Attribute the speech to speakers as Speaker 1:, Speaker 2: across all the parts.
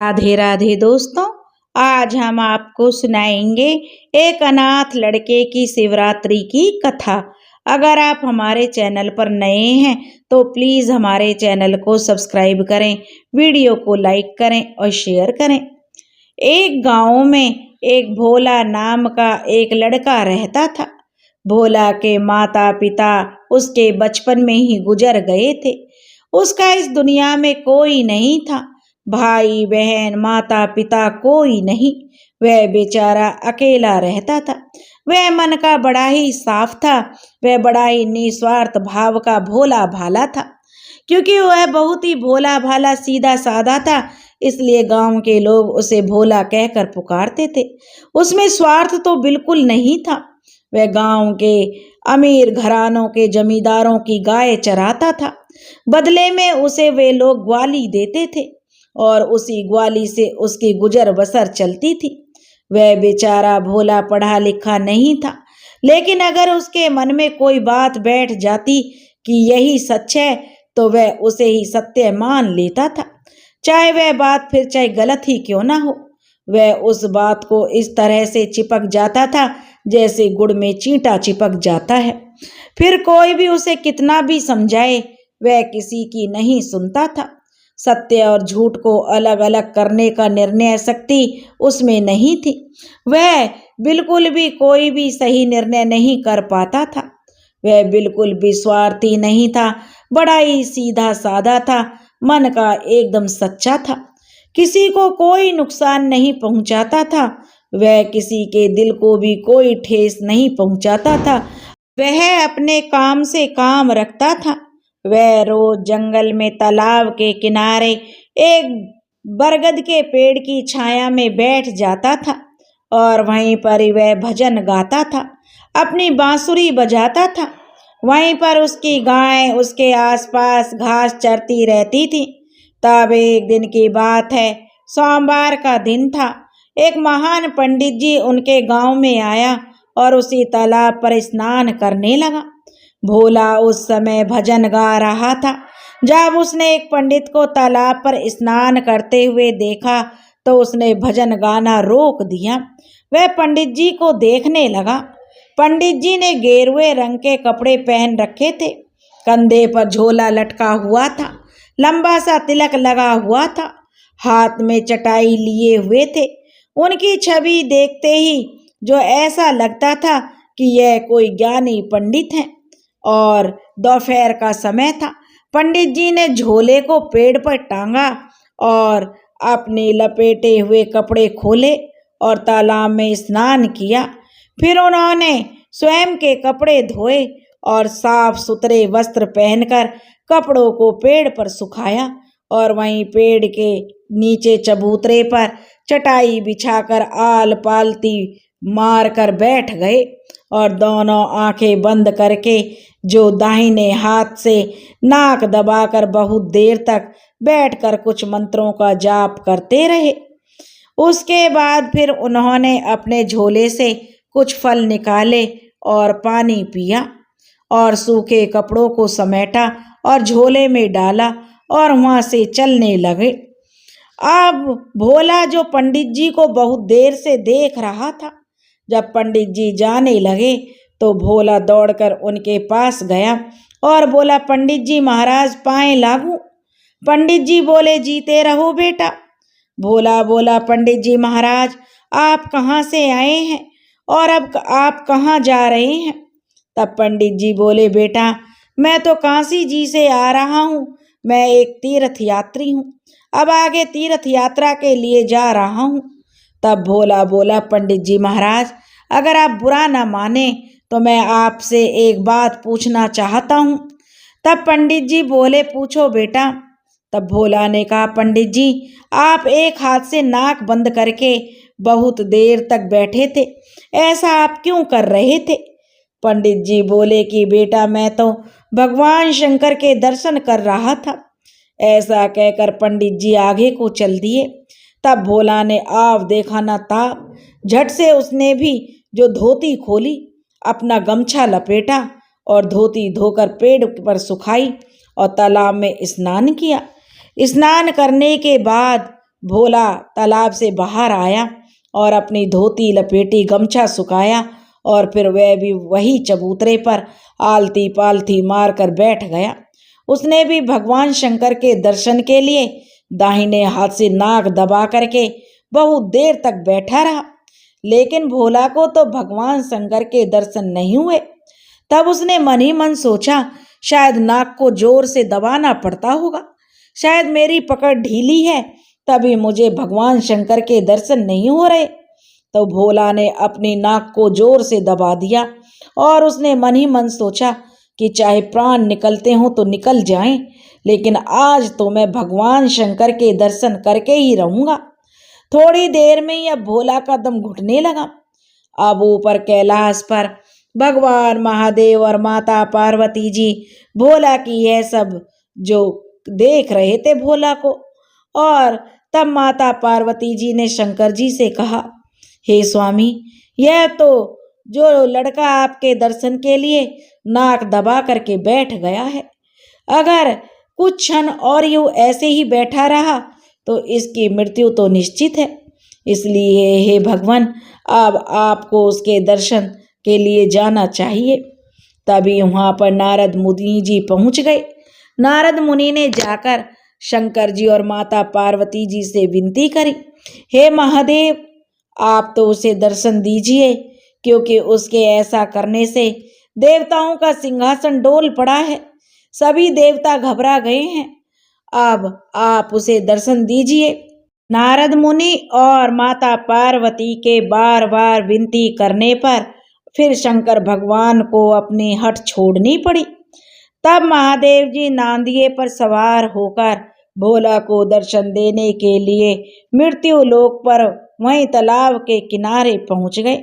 Speaker 1: राधे राधे दोस्तों, आज हम आपको सुनाएंगे एक अनाथ लड़के की शिवरात्रि की कथा। अगर आप हमारे चैनल पर नए हैं तो प्लीज़ हमारे चैनल को सब्सक्राइब करें, वीडियो को लाइक करें और शेयर करें। एक गांव में एक भोला नाम का एक लड़का रहता था। भोला के माता पिता उसके बचपन में ही गुजर गए थे। उसका इस दुनिया में कोई नहीं था, भाई बहन माता पिता कोई नहीं। वह बेचारा अकेला रहता था। वह मन का बड़ा ही साफ था। वह बड़ा ही निस्वार्थ भाव का भोला भाला था। क्योंकि वह बहुत ही भोला भाला सीधा साधा था, इसलिए गांव के लोग उसे भोला कहकर पुकारते थे। उसमें स्वार्थ तो बिल्कुल नहीं था। वह गांव के अमीर घरानों के जमींदारों की गाय चराता था। बदले में उसे वे लोग ग्वाली देते थे और उसी ग्वाली से उसकी गुजर बसर चलती थी। वह बेचारा भोला पढ़ा लिखा नहीं था, लेकिन अगर उसके मन में कोई बात बैठ जाती कि यही सच है तो वह उसे ही सत्य मान लेता था, चाहे वह बात फिर चाहे गलत ही क्यों ना हो। वह उस बात को इस तरह से चिपक जाता था जैसे गुड़ में चींटा चिपक जाता है। फिर कोई भी उसे कितना भी समझाए वह किसी की नहीं सुनता था। सत्य और झूठ को अलग अलग करने का निर्णय शक्ति उसमें नहीं थी। वह बिल्कुल भी कोई भी सही निर्णय नहीं कर पाता था। वह बिल्कुल भी स्वार्थी नहीं था, बड़ा ही सीधा साधा था, मन का एकदम सच्चा था। किसी को कोई नुकसान नहीं पहुंचाता था। वह किसी के दिल को भी कोई ठेस नहीं पहुंचाता था। वह अपने काम से काम रखता था। वह रोज जंगल में तालाब के किनारे एक बरगद के पेड़ की छाया में बैठ जाता था और वहीं पर ही वह भजन गाता था, अपनी बांसुरी बजाता था। वहीं पर उसकी गाय उसके आसपास घास चरती रहती थी। तब एक दिन की बात है, सोमवार का दिन था। एक महान पंडित जी उनके गांव में आया और उसी तालाब पर स्नान करने लगा। भोला उस समय भजन गा रहा था। जब उसने एक पंडित को तालाब पर स्नान करते हुए देखा तो उसने भजन गाना रोक दिया। वह पंडित जी को देखने लगा। पंडित जी ने गेरुए रंग के कपड़े पहन रखे थे, कंधे पर झोला लटका हुआ था, लंबा सा तिलक लगा हुआ था, हाथ में चटाई लिए हुए थे। उनकी छवि देखते ही जो ऐसा लगता था कि यह कोई ज्ञानी पंडित है। और दोपहर का समय था। पंडित जी ने झोले को पेड़ पर टांगा और अपने लपेटे हुए कपड़े खोले और तालाब में स्नान किया। फिर उन्होंने स्वयं के कपड़े धोए और साफ सुथरे वस्त्र पहनकर कपड़ों को पेड़ पर सुखाया और वहीं पेड़ के नीचे चबूतरे पर चटाई बिछाकर आल पालती मार कर बैठ गए और दोनों आंखें बंद करके जो दाहिने हाथ से नाक दबाकर बहुत देर तक बैठकर कुछ मंत्रों का जाप करते रहे। उसके बाद फिर उन्होंने अपने झोले से कुछ फल निकाले और पानी पिया और सूखे कपड़ों को समेटा और झोले में डाला और वहां से चलने लगे। अब भोला जो पंडित जी को बहुत देर से देख रहा था, जब पंडित जी जाने लगे तो भोला दौड़कर उनके पास गया और बोला, पंडित जी महाराज पाएं लागू। पंडित जी बोले, जीते रहो बेटा। भोला बोला, पंडित जी महाराज आप कहाँ से आए हैं और अब आप कहाँ जा रहे हैं? तब पंडित जी बोले, बेटा मैं तो काशी जी से आ रहा हूँ, मैं एक तीर्थ यात्री हूँ, अब आगे तीर्थ यात्रा के लिए जा रहा हूँ। तब भोला बोला, पंडित जी महाराज अगर आप बुरा ना माने तो मैं आपसे एक बात पूछना चाहता हूँ। तब पंडित जी बोले, पूछो बेटा। तब भोला ने कहा, पंडित जी आप एक हाथ से नाक बंद करके बहुत देर तक बैठे थे, ऐसा आप क्यों कर रहे थे? पंडित जी बोले कि बेटा मैं तो भगवान शंकर के दर्शन कर रहा था। ऐसा कहकर पंडित जी आगे को चल दिए। तब भोला ने आव देखा न ताब, झट से उसने भी जो धोती खोली, अपना गमछा लपेटा और धोती धोकर पेड़ पर सुखाई और तालाब में स्नान किया। स्नान करने के बाद भोला तालाब से बाहर आया और अपनी धोती लपेटी, गमछा सुखाया और फिर वह भी वही चबूतरे पर आलती पालती मारकर बैठ गया। उसने भी भगवान शंकर के दर्शन के लिए दाहिने हाथ से नाक दबा करके बहुत देर तक बैठा रहा, लेकिन भोला को तो भगवान शंकर के दर्शन नहीं हुए। तब उसने मन ही मन सोचा, शायद नाक को जोर से दबाना पड़ता होगा, शायद मेरी पकड़ ढीली है तभी मुझे भगवान शंकर के दर्शन नहीं हो रहे। तो भोला ने अपनी नाक को जोर से दबा दिया और उसने मन ही मन सोचा कि चाहे प्राण निकलते हों तो निकल जाएं, लेकिन आज तो मैं भगवान शंकर के दर्शन करके ही रहूंगा। थोड़ी देर में ही अब भोला का दम घुटने लगा। अब ऊपर कैलाश पर भगवान महादेव और माता पार्वती जी भोला की यह सब जो देख रहे थे भोला को। और तब माता पार्वती जी ने शंकर जी से कहा, हे स्वामी, यह तो जो लड़का आपके दर्शन के लिए नाक दबा करके बैठ गया है, अगर कुछ क्षण और यूं ऐसे ही बैठा रहा तो इसकी मृत्यु तो निश्चित है। इसलिए हे भगवान, अब आपको उसके दर्शन के लिए जाना चाहिए। तभी वहां पर नारद मुनि जी पहुंच गए। नारद मुनि ने जाकर शंकर जी और माता पार्वती जी से विनती करी, हे महादेव, आप तो उसे दर्शन दीजिए, क्योंकि उसके ऐसा करने से देवताओं का सिंहासन डोल पड़ा है, सभी देवता घबरा गए हैं, अब आप उसे दर्शन दीजिए। नारद मुनि और माता पार्वती के बार बार विनती करने पर फिर शंकर भगवान को अपनी हट छोड़नी पड़ी। तब महादेव जी नांदिए पर सवार होकर भोला को दर्शन देने के लिए मृत्यु लोक पर वहीं तालाब के किनारे पहुंच गए।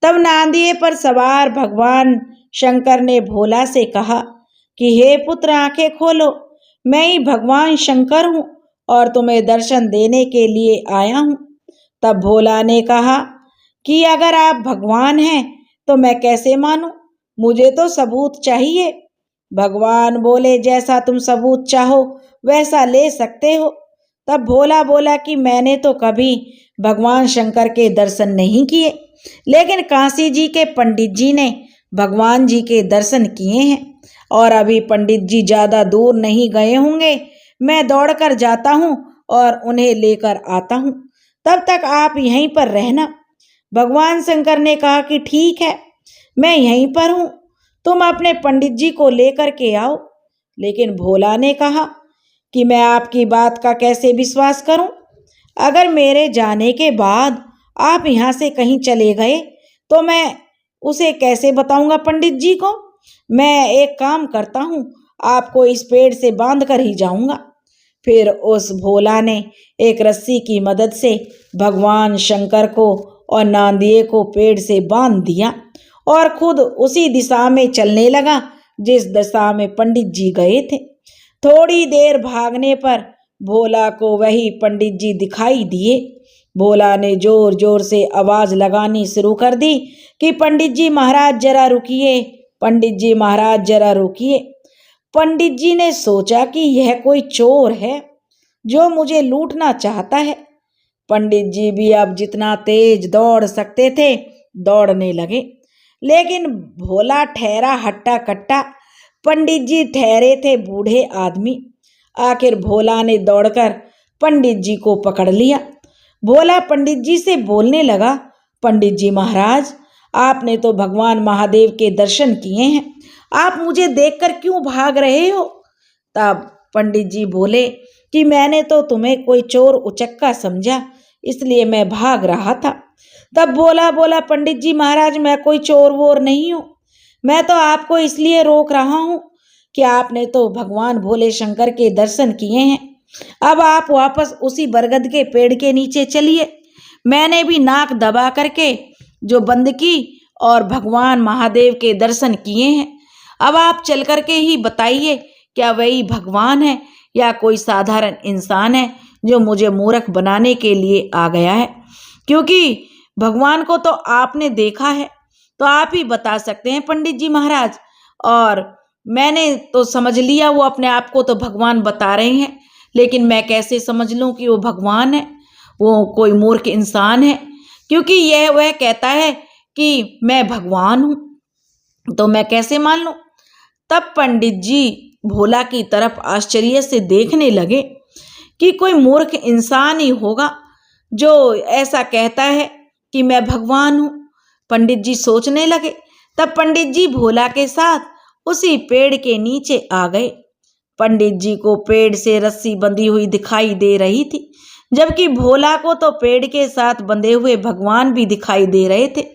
Speaker 1: तब नांदिए पर सवार भगवान शंकर ने भोला से कहा कि हे पुत्र, आंखें खोलो, मैं ही भगवान शंकर हूँ और तुम्हें दर्शन देने के लिए आया हूँ। तब भोला ने कहा कि अगर आप भगवान हैं तो मैं कैसे मानूं, मुझे तो सबूत चाहिए। भगवान बोले, जैसा तुम सबूत चाहो वैसा ले सकते हो। तब भोला बोला कि मैंने तो कभी भगवान शंकर के दर्शन नहीं किए, लेकिन काशी जी के पंडित जी ने भगवान जी के दर्शन किए हैं और अभी पंडित जी ज़्यादा दूर नहीं गए होंगे, मैं दौड़कर जाता हूँ और उन्हें लेकर आता हूँ, तब तक आप यहीं पर रहना। भगवान शंकर ने कहा कि ठीक है, मैं यहीं पर हूँ, तुम अपने पंडित जी को लेकर के आओ। लेकिन भोला ने कहा कि मैं आपकी बात का कैसे विश्वास करूं? अगर मेरे जाने के बाद आप यहाँ से कहीं चले गए तो मैं उसे कैसे बताऊंगा पंडित जी को? मैं एक काम करता हूँ, आपको इस पेड़ से बांध कर ही जाऊंगा। फिर उस भोला ने एक रस्सी की मदद से भगवान शंकर को और नांदिए को पेड़ से बांध दिया और खुद उसी दिशा में चलने लगा जिस दिशा में पंडित जी गए थे। थोड़ी देर भागने पर भोला को वही पंडित जी दिखाई दिए। भोला ने जोर जोर से आवाज लगानी शुरू कर दी कि पंडित जी महाराज जरा रुकिए, पंडित जी महाराज जरा रुकिए। पंडित जी ने सोचा कि यह कोई चोर है जो मुझे लूटना चाहता है। पंडित जी भी अब जितना तेज दौड़ सकते थे दौड़ने लगे, लेकिन भोला ठहरा हट्टा कट्टा, पंडित जी ठहरे थे बूढ़े आदमी। आखिर भोला ने दौड़कर पंडित जी को पकड़ लिया। भोला पंडित जी से बोलने लगा, पंडित जी महाराज, आपने तो भगवान महादेव के दर्शन किए हैं, आप मुझे देखकर क्यों भाग रहे हो? तब पंडित जी बोले कि मैंने तो तुम्हें कोई चोर उचक्का समझा, इसलिए मैं भाग रहा था। तब भोला बोला, पंडित जी महाराज, मैं कोई चोर वोर नहीं हूँ, मैं तो आपको इसलिए रोक रहा हूँ कि आपने तो भगवान भोले शंकर के दर्शन किए हैं, अब आप वापस उसी बरगद के पेड़ के नीचे चलिए। मैंने भी नाक दबा करके जो बंद की और भगवान महादेव के दर्शन किए हैं, अब आप चल करके ही बताइए क्या वही भगवान है या कोई साधारण इंसान है जो मुझे मूर्ख बनाने के लिए आ गया है? क्योंकि भगवान को तो आपने देखा है, तो आप ही बता सकते हैं पंडित जी महाराज। और मैंने तो समझ लिया वो अपने आप को तो भगवान बता रहे हैं, लेकिन मैं कैसे समझ लूं कि वो भगवान है, वो कोई मूर्ख इंसान है, क्योंकि वह कहता है कि मैं भगवान हूं, तो मैं कैसे मान लूं। तब पंडित जी भोला की तरफ आश्चर्य से देखने लगे कि कोई मूर्ख इंसान ही होगा जो ऐसा कहता है कि मैं भगवान हूं। पंडित जी सोचने लगे। तब पंडित जी भोला के साथ उसी पेड़ के नीचे आ गए। पंडित जी को पेड़ से रस्सी बंधी हुई दिखाई दे रही थी, जबकि भोला को तो पेड़ के साथ बंधे हुए भगवान भी दिखाई दे रहे थे।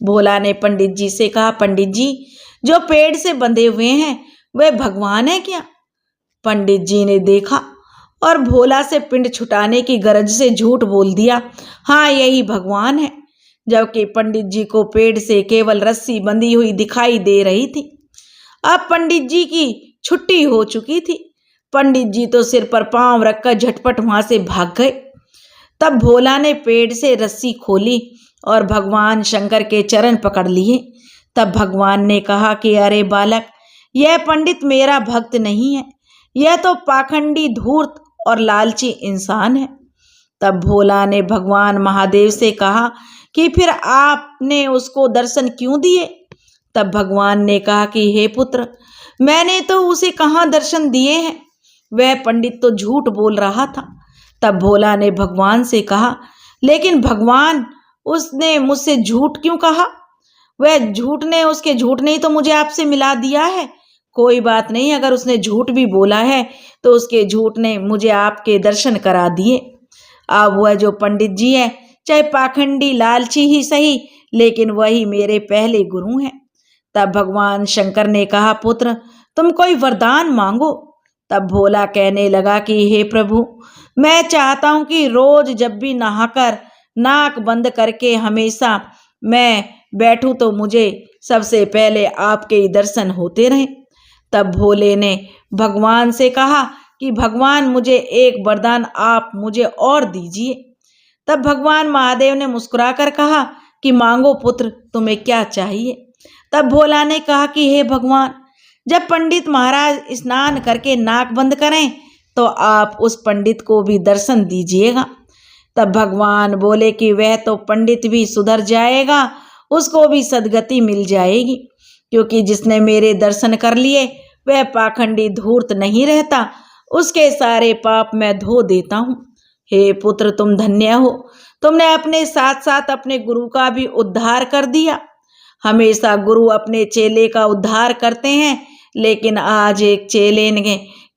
Speaker 1: भोला ने पंडित जी से कहा, पंडित जी, जो पेड़ से बंधे हुए हैं वे भगवान है क्या? पंडित जी ने देखा और भोला से पिंड छुटाने की गरज से झूठ बोल दिया, हाँ यही भगवान है, जबकि पंडित जी को पेड़ से केवल रस्सी बंधी हुई दिखाई दे रही थी। अब पंडित जी की छुट्टी हो चुकी थी। पंडित जी तो सिर पर पांव रखकर झटपट वहां से भाग गए। तब भोला ने पेड़ से रस्सी खोली और भगवान शंकर के चरण पकड़ लिए। तब भगवान ने कहा कि अरे बालक, यह पंडित मेरा भक्त नहीं है, यह तो पाखंडी, धूर्त और लालची इंसान है। तब भोला ने भगवान महादेव से कहा कि फिर आपने उसको दर्शन क्यों दिए? तब भगवान ने कहा कि हे पुत्र, मैंने तो उसे कहाँ दर्शन दिए हैं, वह पंडित तो झूठ बोल रहा था। तब भोला ने भगवान से कहा, लेकिन भगवान, उसने मुझसे झूठ क्यों कहा? उसके झूठ ने ही तो मुझे आपसे मिला दिया है। कोई बात नहीं, अगर उसने झूठ भी बोला है तो उसके झूठ ने मुझे आपके दर्शन करा दिए। अब वह जो पंडित जी है, चाहे पाखंडी, लालची ही सही, लेकिन वही मेरे पहले गुरु हैं। तब भगवान शंकर ने कहा, पुत्र, तुम कोई वरदान मांगो। तब भोला कहने लगा कि हे प्रभु, मैं चाहता हूं कि रोज जब भी नहाकर नाक बंद करके हमेशा मैं बैठूं तो मुझे सबसे पहले आपके ही दर्शन होते रहें। तब भोले ने भगवान से कहा कि भगवान, मुझे एक वरदान आप मुझे और दीजिए। तब भगवान महादेव ने मुस्कुराकर कहा कि मांगो पुत्र, तुम्हें क्या चाहिए? तब भोला ने कहा कि हे भगवान, जब पंडित महाराज स्नान करके नाक बंद करें तो आप उस पंडित को भी दर्शन दीजिएगा। तब भगवान बोले कि वह तो पंडित भी सुधर जाएगा, उसको भी सद्गति मिल जाएगी, क्योंकि जिसने मेरे दर्शन कर लिए वह पाखंडी, धूर्त नहीं रहता, उसके सारे पाप मैं धो देता हूँ। हे पुत्र, तुम धन्य हो, तुमने अपने साथ साथ अपने गुरु का भी उद्धार कर दिया। हमेशा गुरु अपने चेले का उद्धार करते हैं, लेकिन आज एक चेले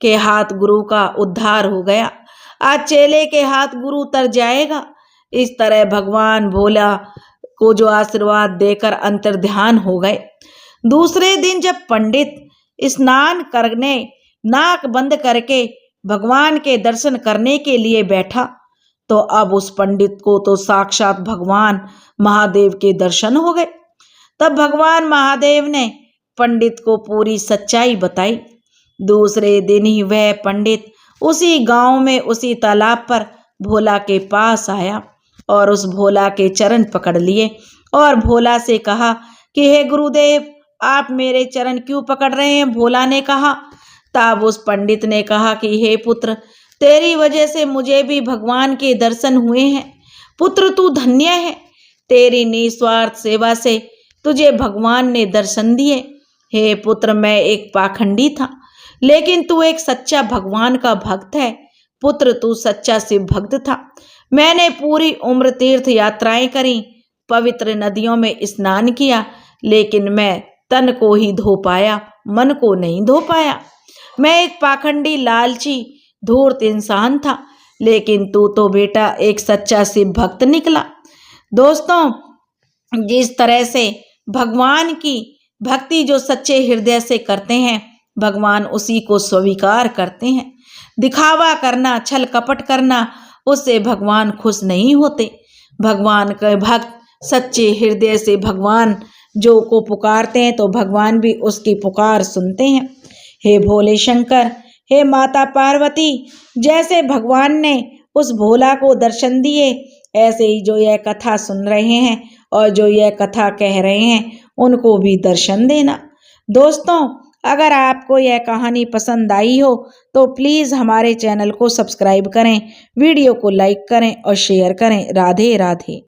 Speaker 1: के हाथ गुरु का उद्धार हो गया, आज चेले के हाथ गुरु तर जाएगा। इस तरह भगवान भोला को जो आशीर्वाद देकर अंतर्ध्यान हो गए। दूसरे दिन जब पंडित स्नान करने नाक बंद करके भगवान के दर्शन करने के लिए बैठा, तो अब उस पंडित को तो साक्षात भगवान महादेव के दर्शन हो गए। तब भगवान महादेव ने पंडित को पूरी सच्चाई बताई। दूसरे दिन ही वह पंडित उसी गांव में उसी तालाब पर भोला के पास आया और उस भोला के चरण पकड़ लिए और भोला से कहा कि हे गुरुदेव, आप मेरे चरण क्यों पकड़ रहे हैं? भोला ने कहा। तब उस पंडित ने कहा कि हे पुत्र, तेरी वजह से मुझे भी भगवान के दर्शन हुए हैं। पुत्र, तू धन्य है, तेरी निस्वार्थ सेवा से तुझे भगवान ने दर्शन दिए। हे पुत्र, मैं एक पाखंडी था, लेकिन तू एक सच्चा भगवान का भक्त है। पुत्र, तू सच्चा शिव भक्त था। मैंने पूरी उम्र तीर्थ यात्राएं करी, पवित्र नदियों में स्नान किया, लेकिन मैं तन को ही धो पाया, मन को नहीं धो पाया। मैं एक पाखंडी, लालची, धूर्त इंसान था, लेकिन तू तो बेटा एक सच्चा शिव भक्त निकला। दोस्तों, जिस तरह से भगवान की भक्ति जो सच्चे हृदय से करते हैं, भगवान उसी को स्वीकार करते हैं। दिखावा करना, छल कपट करना, उससे भगवान खुश नहीं होते। भगवान के भक्त सच्चे हृदय से भगवान जो को पुकारते हैं तो भगवान भी उसकी पुकार सुनते हैं। हे भोले शंकर, हे माता पार्वती, जैसे भगवान ने उस भोला को दर्शन दिए, ऐसे ही जो यह कथा सुन रहे हैं और जो यह कथा कह रहे हैं, उनको भी दर्शन देना। दोस्तों, अगर आपको यह कहानी पसंद आई हो तो प्लीज़ हमारे चैनल को सब्सक्राइब करें, वीडियो को लाइक करें और शेयर करें। राधे राधे।